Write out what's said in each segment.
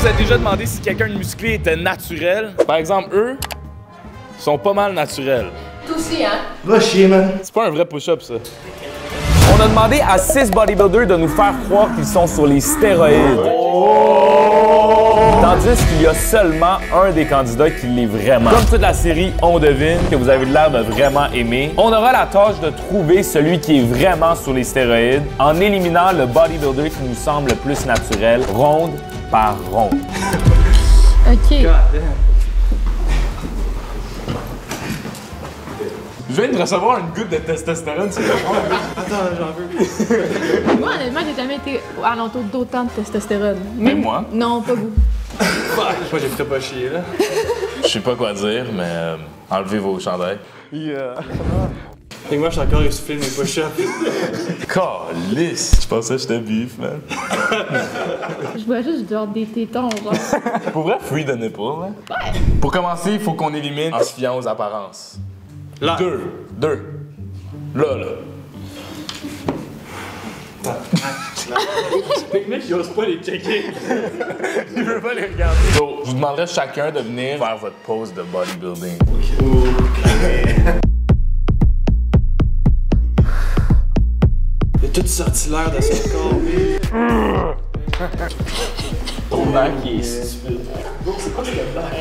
vous êtes déjà demandé si quelqu'un de musclé était naturel? Par exemple, eux sont pas mal naturels. Toi aussi, hein? Va chier, man. C'est pas un vrai push-up, ça. On a demandé à 6 bodybuilders de nous faire croire qu'ils sont sur les stéroïdes. Tandis qu'il y a seulement un des candidats qui l'est vraiment. Comme toute la série On devine, que vous avez l'air de vraiment aimer, on aura la tâche de trouver celui qui est vraiment sur les stéroïdes en éliminant le bodybuilder qui nous semble le plus naturel, ronde par ronde. OK. Je viens de recevoir une goutte de testostérone, c'est le fun. Attends, j'en veux plus. Moi, honnêtement, j'ai jamais été à l'entour d'autant de testostérone. Mais moi? Non, pas vous. Moi, j'ai fait pas chier, là. Je sais pas quoi dire, mais enlevez vos chandails. Yeah. Et moi, je suis encore essoufflé de mes push-ups. Calisse! Je pensais que j'étais bif, man. Je vois juste genre des tétons, genre. Pour vrai, free the nipple, hein? Ouais. Pour commencer, il faut qu'on élimine en se fiant aux apparences. Là. Deux. Là. Les mecs, ils osent pas les checker. Il veut pas les regarder. Donc, je vous demanderai chacun de venir faire votre pose de bodybuilding. Il a tout sorti l'air de son corps. Ton bac, il est stupide. C'est quoi ce bac?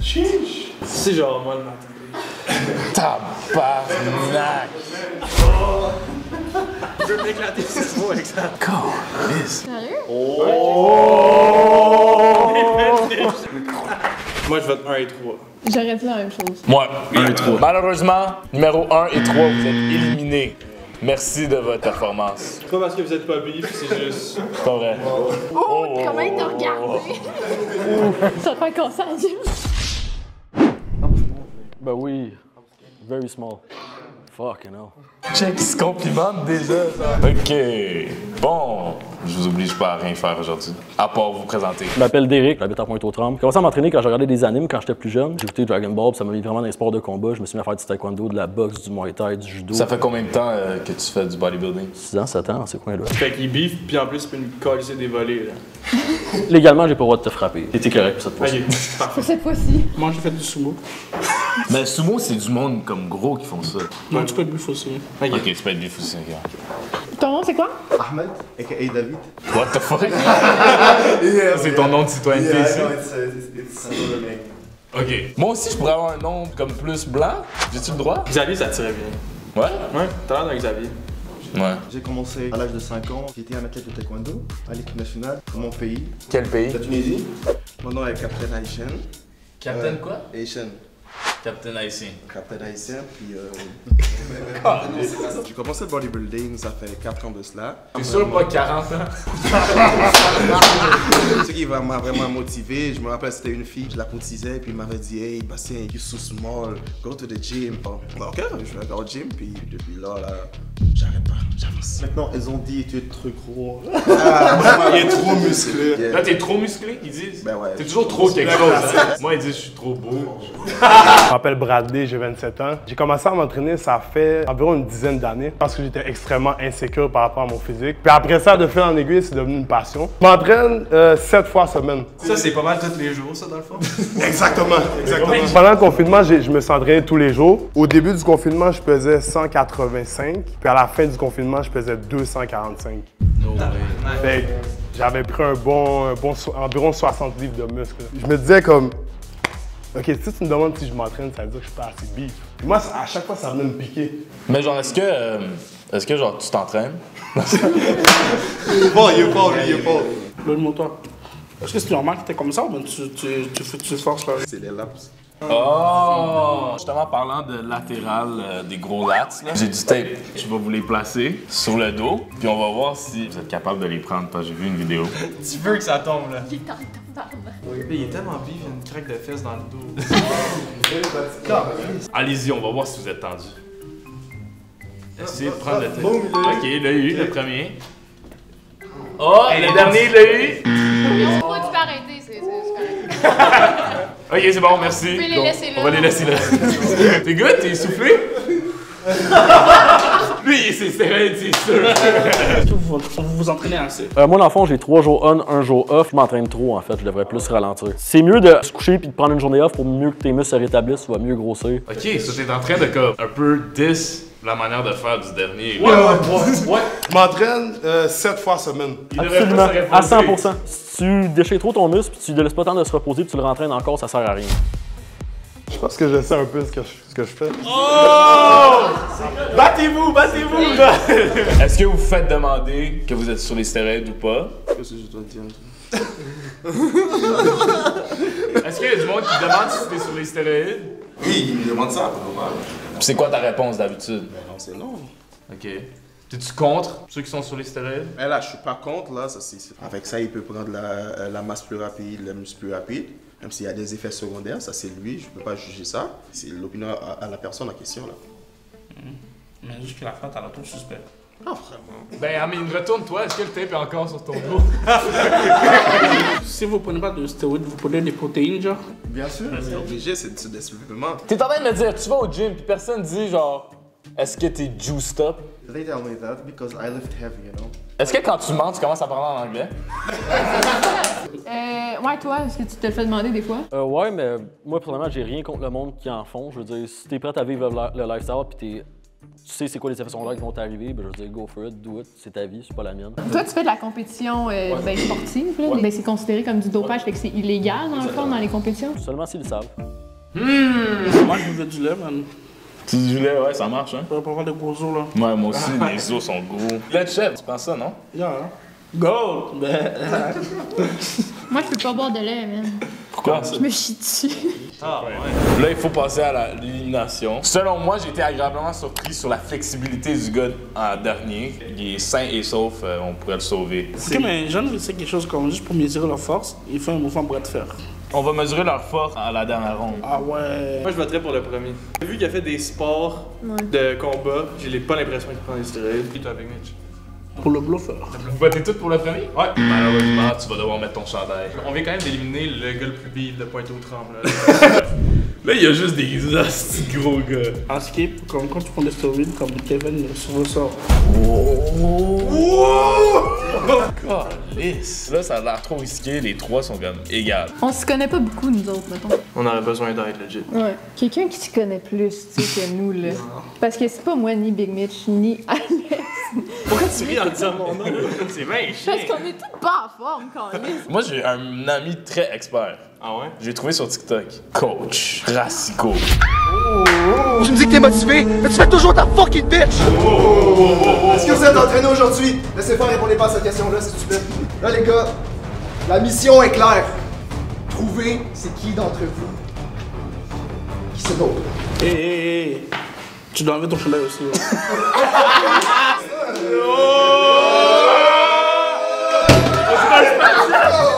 Chiche! C'est genre moi le matin. Tabarnak! Je veux m'éclater le cerveau avec ça. Calisse! Sérieux? Moi, je vote 1 et 3. J'aurais dit la même chose. Moi, 1 et 3. Malheureusement, numéro 1 et 3, vous êtes éliminés. Merci de votre performance. C'est pas parce que vous êtes pas bif, c'est juste. C'est pas vrai. Oh, comment il t'a regardé? Ça fait un concert, Ben oui. Very small. Fucking hell. Check, il se complimente déjà, ça. OK. Bon, je vous oblige pas à rien faire aujourd'hui, à part vous présenter. Je m'appelle Derek, j'habite à Pointe-aux-Trembles. J'ai commencé à m'entraîner quand j'ai regardé des animes quand j'étais plus jeune. J'ai écouté Dragon Ball, puis ça m'a mis vraiment dans les sports de combat. Je me suis mis à faire du taekwondo, de la boxe, du muay thai, du judo. Ça fait combien de temps que tu fais du bodybuilding? 6 ans, 7 ans, dans ces coins-là. Fait qu'il bif, puis en plus, il peut nous coller des volets, là. Légalement, j'ai pas le droit de te frapper. T'étais correct pour cette fois-ci. Ok, parfait. Cette fois-ci. Moi, j'ai fait du sumo. Mais sumo, c'est du monde comme gros qui font ça. Non, tu peux être bif aussi. Ok. OK, tu peux être bif aussi, OK. Ton nom, c'est quoi? Ahmed, aka David. What the fuck? C'est ton nom de citoyenneté, Yeah, ici? I know it's another name. OK. Moi aussi, je pourrais avoir un nom comme plus blanc. J'ai-tu le droit? Xavier, ça tirait bien. Ouais? Ouais, t'as l'air d'un Xavier. Ouais. J'ai commencé à l'âge de 5 ans. J'étais un athlète de taekwondo à l'équipe nationale de mon pays, Quel pays? la Tunisie. Mon nom est Captain Haïtien. Captain quoi? Haïtien. Captain Haïtien. Captain Haïtien, puis j'ai commencé le bodybuilding, ça fait 4 ans de cela. T'es sûr pas 40 ans? Ce qui m'a vraiment motivé, je me rappelle c'était une fille, je la courtisais, puis elle m'avait dit hey Bastien, you're so small, go to the gym. Bon, ok, je vais au gym, puis depuis là, j'arrête pas, j'avance. Maintenant, elles ont dit tu es trop gros. Il est trop musclé. Là, t'es trop musclé, ils disent? Ben ouais. T'es toujours trop quelque chose. Hein? Moi, ils disent je suis trop beau. Je m'appelle Bradley, j'ai 27 ans. J'ai commencé à m'entraîner, ça fait environ une dizaine d'années parce que j'étais extrêmement insécure par rapport à mon physique. Puis après ça, de fil en aiguille, c'est devenu une passion. Je m'entraîne 7 fois semaine. Ça, c'est pas mal tous les jours, ça, dans le fond. Exactement, exactement. Pendant le confinement, je me suis entraîné tous les jours. Au début du confinement, je pesais 185. Puis à la fin du confinement, je pesais 245. Fait que j'avais pris environ 60 livres de muscles. Je me disais comme, OK, si tu me demandes si je m'entraîne, ça veut dire que je suis pas assez bif. Puis moi, à chaque fois, ça venait me piquer. Mais genre, est-ce que genre, tu t'entraînes? Il est pas, lui, il est pas. Donne-moi-toi. Est-ce que c'est normal que t'es comme ça ou bien tu forces là? C'est les laps. Oh! Justement, parlant de latéral des gros lats, j'ai du tape. Je vais vous les placer sur le dos, puis on va voir si vous êtes capable de les prendre, parce que j'ai vu une vidéo. Tu veux que ça tombe, là. Il est en tabarnak. Il est tellement vif, il y a une craque de fesses dans le dos. Allez-y, on va voir si vous êtes tendu. Essayez de prendre le tape. Ok, il l'a eu, le premier. Oh, le dernier, il l'a eu. Pourquoi tu peux arrêter? C'est correct. Ok, c'est bon, merci. Vous pouvez les Donc, laisser là. On va les laisser là. T'es good? T'es essoufflé? Lui, c'est stéroïde, c'est sûr. Est-ce que vous vous entraînez assez? Moi, dans le fond, j'ai 3 jours on, 1 jour off. Je m'entraîne trop, en fait. Je devrais plus ralentir. C'est mieux de se coucher puis de prendre une journée off pour mieux que tes muscles se rétablissent, tu vas mieux grossir. Ok, ça t'es en train de comme un peu la manière de faire du dernier. Ouais. Je m'entraîne 7 fois semaine. Absolument, à 100%. Si tu déchires trop ton muscle puis tu ne laisses pas le temps de se reposer puis tu le rentraînes encore, ça sert à rien. Je pense que je sais un peu ce que je fais. Oh! Battez-vous, battez-vous! Est-ce que vous vous faites demander que vous êtes sur les stéroïdes ou pas? Qu'est-ce que je dois dire? Est-ce qu'il y a du monde qui demande si t'es sur les stéroïdes? Oui, il me demande ça, normal. Puis c'est quoi ta réponse d'habitude? Non, c'est non. Ok. T'es-tu contre ceux qui sont sur les stéroïdes? Mais là, je suis pas contre, là. Avec ça, il peut prendre la masse plus rapide, le muscle plus rapide. Même s'il y a des effets secondaires, ça c'est lui, je peux pas juger ça. C'est l'opinion à la personne en question, là. Mais juste que la fête, elle a tout suspect. Ah, vraiment? Ben, Amine, retourne-toi. Est-ce que le tape est encore sur ton dos? Si vous prenez pas de stéroïdes, vous prenez des protéines, genre? Bien sûr, c'est obligé, c'est des suppléments. T'es en train de me dire, tu vas au gym, puis personne dit genre, est-ce que t'es juiced up? They tell me that because I lift heavy, you know. Est-ce que quand tu mens, tu commences à parler en anglais? Ouais, toi, est-ce que tu te le fais demander des fois? Ouais, mais moi, personnellement, j'ai rien contre le monde qui en font. Je veux dire, si t'es prêt à vivre le lifestyle puis tu sais c'est quoi les effets secondaires qui vont t'arriver, ben je veux dire, go for it, do it, c'est ta vie, c'est pas la mienne. Toi, tu fais de la compétition ben, sportive, là. Ben, c'est considéré comme du dopage, fait que c'est illégal dans le fond dans les compétitions. Seulement s'ils le savent. Moi, je veux du lait, man. Tu dis lait, ouais, ça marche, hein? Pour avoir des gros os, là. Ouais, moi aussi, les os sont gros. Lait de chèvre, tu penses ça, non? Yeah, hein? Gold! Ben. Moi, je peux pas boire de lait, man. Pourquoi? Je me chie dessus. Là, il faut passer à l'élimination. Selon moi, j'ai été agréablement surpris sur la flexibilité du gars en dernier. Il est sain et sauf, on pourrait le sauver. Ok, mais j'en ai quelque chose comme juste pour mesurer leur force, il fait un mouvement bras de fer. On va mesurer leur force à la dernière ronde. Ah ouais. Moi, je voterais pour le premier. Vu qu'il a fait des sports de combat, j'ai pas l'impression qu'il prend des stéroïdes. Puis toi, Big Mitch? Pour le bluffer. Vous votez tous pour le premier? Ouais. Malheureusement, tu vas devoir mettre ton chandail. On vient quand même d'éliminer le gars le plus bille de Pointe-aux-Trembles. Là, il y a juste des hosties gros gars. En skip, comme quand tu prends des stéroïdes, comme Kevin sur le sort. Calisse. Là, ça a l'air trop risqué. Les trois sont comme égales. On se connaît pas beaucoup, nous autres, mettons. On aurait besoin d'aide, legit. Ouais. Quelqu'un qui se connaît plus, tu sais, que nous, là. Parce que c'est pas moi, ni Big Mitch, ni Alex. Pourquoi tu ris en disant mon nom? C'est bien Parce chiant. qu'on est tous pas en forme, quand même. Moi, j'ai un ami très expert. Ah ouais? J'ai trouvé sur TikTok. Coach Rassico. Tu me dis que t'es motivé, mais tu fais toujours ta fucking bitch! Est-ce que vous êtes entraîné aujourd'hui? Laissez faire, répondez pas à cette question-là, s'il vous plaît. Là, les gars, la mission est claire. Trouvez c'est qui d'entre vous qui c'est d'autre. Hé, tu dois enlever ton chandail aussi. Ouais.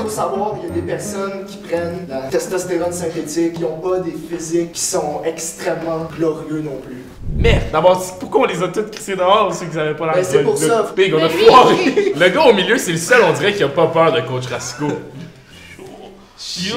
Faut savoir, il y a des personnes qui prennent la testostérone synthétique, qui n'ont pas des physiques qui sont extrêmement glorieux non plus. Merde! D'abord, pourquoi on les a tous crissés dehors, ceux qui avaient pas l'air Ben, c'est pour ça. Big, on a Mais lui, foiré. Le gars au milieu, c'est le seul, on dirait, qui a pas peur de Coach Rassico. Shit,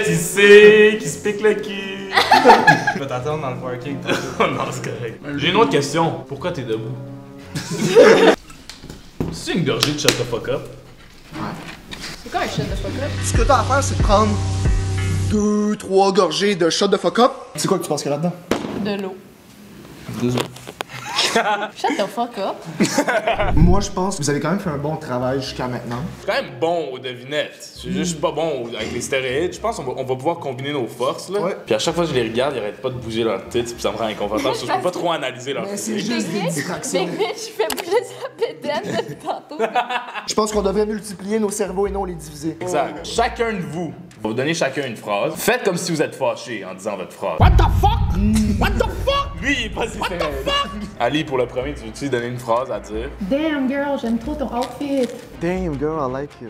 il sait qu'il se pique le cul. Je vais t'attendre dans le parking. Oh non, c'est correct. J'ai une autre question. Pourquoi t'es debout? C'est une gorgée de shut the fuck up? C'est quoi un shot de fuck up? Ce que t'as à faire, c'est de prendre 2-3 gorgées de shot de fuck up. C'est quoi que tu penses qu'il y a là-dedans? De l'eau. Shut the fuck up. Moi, je pense que vous avez quand même fait un bon travail jusqu'à maintenant. C'est quand même bon aux devinettes. C'est juste pas bon avec les stéroïdes. Je pense qu'on va pouvoir combiner nos forces, là. Ouais. Puis à chaque fois que je les regarde, ils arrêtent pas de bouger leurs têtes, puis ça me rend inconfortable. parce que je peux pas trop analyser leur Mais c'est physique. juste des distractions. Big Mitch fait bouger sa pédale depuis tantôt. Je pense qu'on devrait multiplier nos cerveaux et non les diviser. Exact. Chacun de vous va vous donner chacun une phrase. Faites comme si vous êtes fâché en disant votre phrase. What the fuck? What the fuck? Lui, il est pas si stéroïde. Ali, pour le premier, tu veux-tu lui donner une phrase à dire? Damn girl, j'aime trop ton outfit. Damn girl, I like you.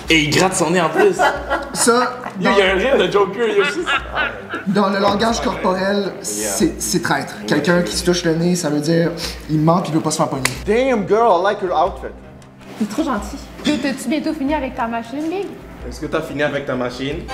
Et il gratte son nez en plus. Ça, Il y a un rire de Joker, il y a aussi. dans le langage corporel, c'est traître. Quelqu'un qui se touche le nez, ça veut dire il ment pis il veut pas se faire pogner. Damn girl, I like your outfit. C'est trop gentil. T'as-tu bientôt fini avec ta machine, Big? Est-ce que t'as fini avec ta machine?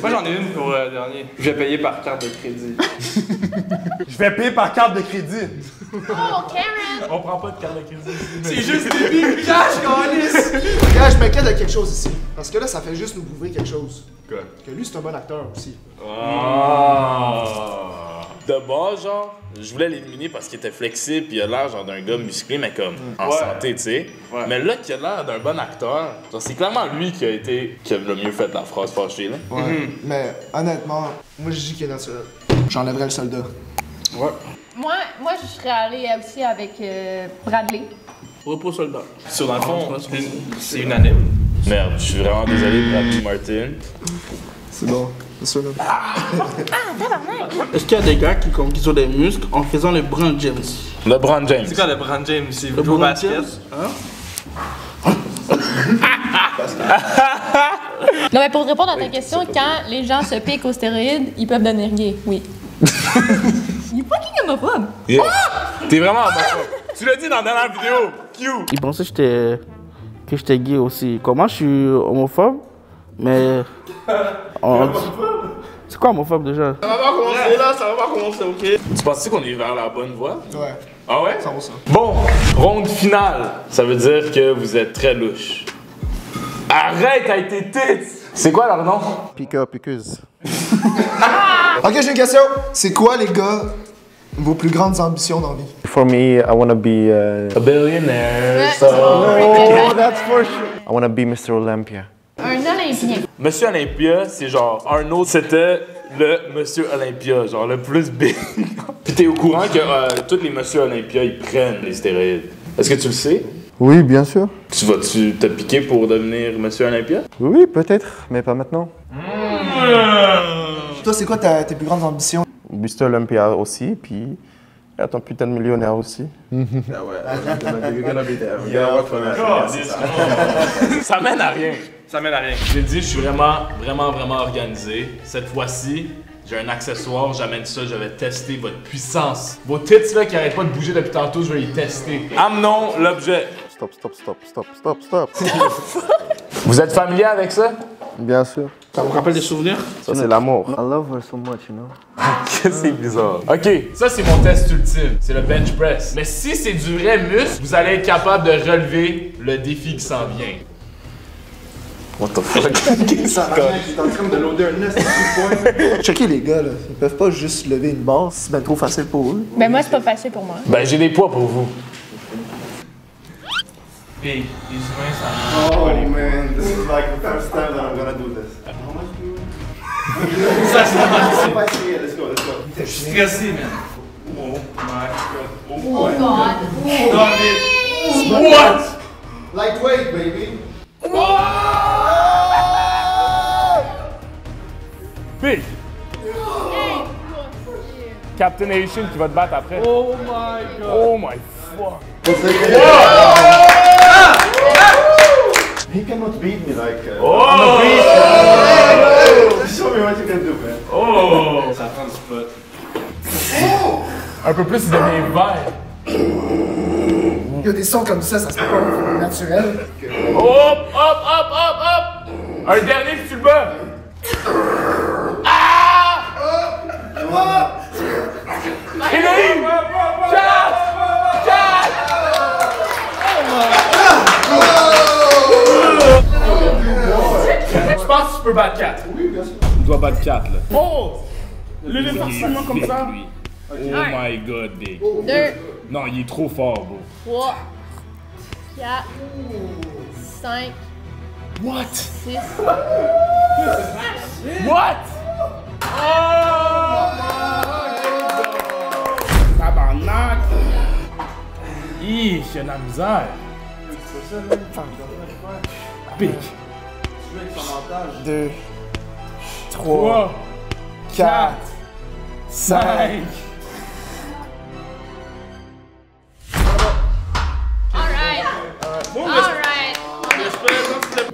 Moi, j'en ai une pour le dernier. Je vais payer par carte de crédit. Je vais payer par carte de crédit. Oh, Karen! On prend pas de carte de crédit. C'est juste des billes cash, câlisse! Regarde, je m'inquiète de quelque chose ici. Parce que là, ça fait juste nous prouver quelque chose. Quoi? Que lui, c'est un bon acteur aussi. De base, genre, je voulais l'éliminer parce qu'il était flexible pis il a l'air genre d'un gars musclé, mais comme en santé, tu sais. Ouais. Mais là, qu'il a l'air d'un bon acteur, genre, c'est clairement lui qui a le mieux fait la phrase fâchée, là. Ouais. Mais honnêtement, moi, je dis qu'il est naturel. J'enlèverais le soldat. Ouais. Moi, je serais allée aussi avec Bradley. Repos soldat. Sur dans le fond, c'est unanime. Merde, je suis vraiment désolé, Bradley Martin. C'est bon. C'est sûr, là. Est-ce qu'il y a des gars qui ont des muscles en faisant le LeBron James? LeBron James. C'est quoi le LeBron James? C'est Le joue au LeBron basket? James? Hein? Non, mais pour répondre à ta question, quand les gens se piquent aux stéroïdes, ils peuvent devenir gays, oui. Il est fucking homophobe. Yeah. T'es vraiment homophobe. Tu l'as dit dans la dernière vidéo. Q. Ils pensaient que j'étais gay aussi. Comment je suis homophobe? Mais. C'est quoi homophobe déjà? Ça va pas commencer là, ça va pas commencer, ok? Tu penses qu'on est vers la bonne voie? Ouais. Ah ouais? Ça vaut ça. Bon, ronde finale. Ça veut dire que vous êtes très louche. Arrête avec tes tits! C'est quoi leur nom? Piqueur, piqueuse. Ok, j'ai une question. C'est quoi, les gars, vos plus grandes ambitions dans la vie? For me, I wanna be. A billionaire. Oh, that's for sure. I wanna be Mr. Olympia. Un Olympien. Monsieur Olympia, c'est genre un autre, c'était le Monsieur Olympia, genre le plus big. Puis t'es au courant que tous les Monsieur Olympia, ils prennent les stéroïdes. Est-ce que tu le sais? Oui, bien sûr. Tu vas-tu te piquer pour devenir Monsieur Olympia? Oui, peut-être, mais pas maintenant. Toi, c'est quoi tes plus grandes ambitions? Mr. Olympia aussi, puis être un putain de millionnaire aussi. Ça mène à rien. Ça mène à rien. J'ai dit, je suis vraiment organisé. Cette fois-ci, j'ai un accessoire, j'amène ça, je vais tester votre puissance. Vos tits là qui arrêtent pas de bouger depuis tantôt, je vais les tester. Amenons l'objet. Stop. Vous êtes familier avec ça? Bien sûr. Ça vous rappelle des souvenirs? Ça, c'est l'amour. I love her so much, you know. C'est bizarre. Ok, ça c'est mon test ultime, c'est le bench press. Mais si c'est du vrai muscle, vous allez être capable de relever le défi qui s'en vient. What the fuck? C'est en train de loader un nest de points. Checkez les gars, là. Ils peuvent pas juste lever une barre, c'est ben trop facile pour eux. Ben moi, c'est pas facile pour moi. Ben j'ai des poids pour vous. Hey, les humains, ça. Oh man, this is like the first time that I'm gonna do this. Let's go. Je suis stressé, man. Oh my god. Oh God. What? Lightweight, baby. Big! Captain Asian qui va te battre après. Oh my god. Oh my fuck. He cannot beat me like. Oh! Just show me what you can do, man. Oh! Ça prend du spot. Un peu plus, il devient vert. Il y a des sons comme ça se peut pas naturel. Hop! Un dernier, puis tu le bats. Ah! Élie! Je pense que tu peux battre 4. Oui, bien sûr. Il doit battre 4, là. Oh! Le forcément comme ça. Oh my god, Big. 2, Non, il est trop fort, bro. 3, 4, 5, What? 6. What? Tabarnak! Ih, j'ai de la misère. Big. 2, 3, 4, 5. Alright.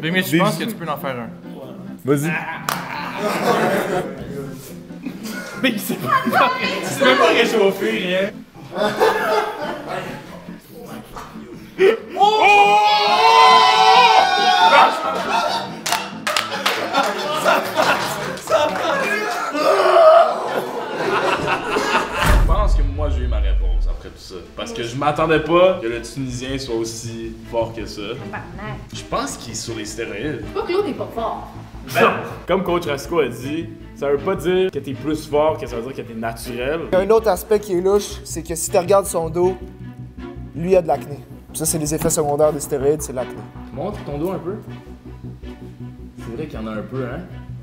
Mais je pense que tu peux en faire un. Vas-y. Mais il s'est même pas réchauffé, rien. Je pense que moi j'ai eu ma réponse après tout ça. Parce que je m'attendais pas que le Tunisien soit aussi fort que ça. Je pense qu'il est sur les stéroïdes. Pas que l'autre est pas fort. Ben, comme Coach Rasco a dit, ça veut pas dire que t'es plus fort que ça veut dire que t'es naturel. Il y a un autre aspect qui est louche, c'est que si tu regardes son dos, lui a de l'acné. Ça, c'est les effets secondaires des stéroïdes, c'est l'acné. Montre ton dos un peu. C'est vrai qu'il y en a un peu, hein?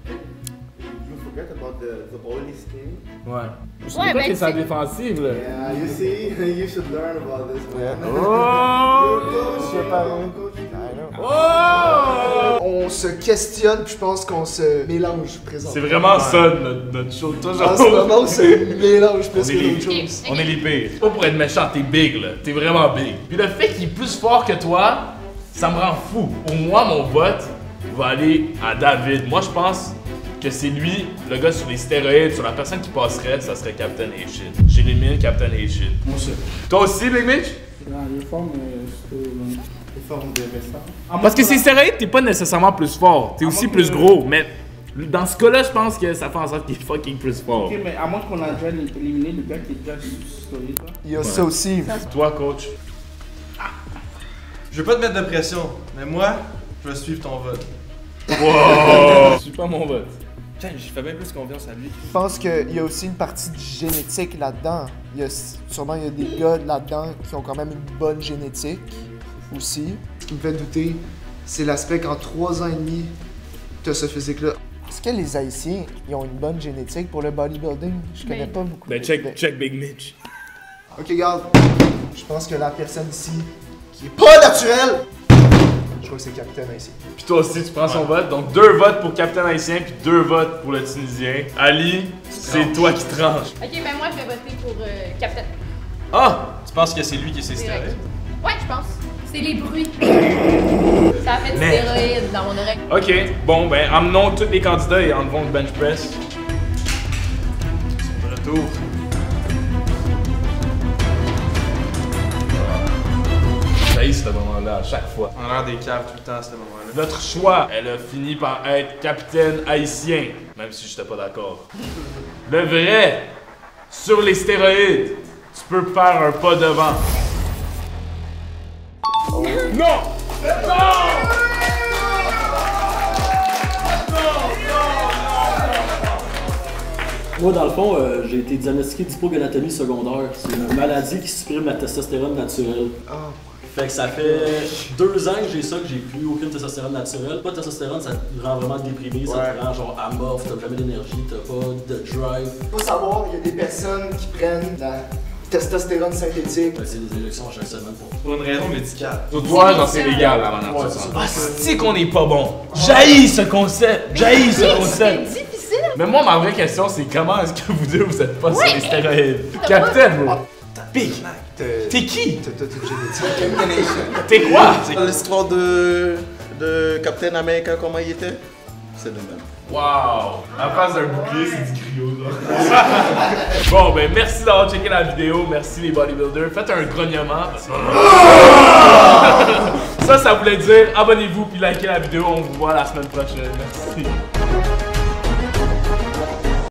You forget about the oily skin. Ouais. Je sais Ouais, pas ben, que c'est à c'est- défensive, là. Yeah, you see, you should learn about this, man. Oh! On se questionne, puis je pense qu'on se mélange présentement. C'est vraiment ça notre show, toujours. En ce moment, on se mélange plus On est que les- d'autres choses. On est les pires. Pas pour être méchant, t'es big là. T'es vraiment big. Puis le fait qu'il est plus fort que toi, ça me rend fou. Pour moi, mon vote va aller à David. Moi, je pense que c'est lui, le gars sur les stéroïdes, sur la personne qui passerait, ça serait Captain Asian. J'élimine Captain Asian. Moi aussi. Toi aussi, Big Mitch? Les formes, Les formes de vaisseau. Parce que ces stéroïdes, t'es pas nécessairement plus fort. T'es aussi plus gros. Mais dans ce cas-là, je pense que ça fait en sorte qu'il est fucking plus fort. Ok, mais à moins qu'on a déjà éliminé le gars qui est déjà stéroïde. Il y a ça aussi. Toi, coach. Je veux pas te mettre de pression, mais moi, je vais suivre ton vote. Wow! Je suis pas mon vote. Tiens, je fais bien plus confiance à lui. Je pense qu'il y a aussi une partie de génétique là-dedans. Sûrement, il y a des gars là-dedans qui ont quand même une bonne génétique aussi. Ce qui me fait douter, c'est l'aspect qu'en 3 ans et demi, tu as ce physique-là. Est-ce que les Haïtiens, ils ont une bonne génétique pour le bodybuilding? Je connais Ben- pas beaucoup. Ben, check Big Mitch. Ok, regarde. Je pense que la personne ici qui est pas naturelle, je crois que c'est Capitaine ici. Puis toi aussi, tu prends son vote. Donc 2 votes pour Captain Haïtien, puis 2 votes pour le Tunisien. Ali, c'est toi qui tranches. Ok, ben moi, je vais voter pour Captain. Ah! Tu penses que c'est lui qui s'est Direct. stéroïde? Ouais, je pense. C'est les bruits. Ça a fait du Mais- stéroïde dans mon oreille. Ok, bon, ben, emmenons tous les candidats et enlevons le bench press. De retour. J'ai ce moment-là à chaque fois. On a l'air des caves tout le temps à ce moment-là. Notre choix, elle a fini par être capitaine haïtien, même si j'étais pas d'accord. Le vrai, sur les stéroïdes, tu peux faire un pas devant. Non! Moi, dans le fond, j'ai été diagnostiqué d'hypogonatomie secondaire. C'est une maladie qui supprime la testostérone naturelle. Fait que ça fait 2 ans que j'ai ça, que j'ai plus aucune testostérone naturelle. Pas de testostérone, ça te rend vraiment déprimé, ça te rend genre amorphe, t'as jamais d'énergie, t'as pas de drive. Faut savoir, il y a des personnes qui prennent la testostérone synthétique. Ben, c'est des injections à chaque semaine pour. Pour une raison médicale. Pour toi, genre, c'est légal avant la Ouais, c'est ça. Ah, c'est qu'on est pas bon. J'haïs ce concept. J'haïs ce C'est concept. difficile. Mais moi, ma vraie question, c'est comment est-ce que vous deux, vous êtes pas sur Ouais. les stéroïdes? Capitaine, bro. Pique. T'es T'es qui? toute génétique. T'es quoi? L'histoire de Captain America, comment il était? C'est le même. Wow! La face d'un bouclier, c'est du cryo, là. Bon, ben, merci d'avoir checké la vidéo. Merci, les bodybuilders. Faites un grognement. Ça voulait dire abonnez-vous puis likez la vidéo. On vous voit la semaine prochaine. Merci.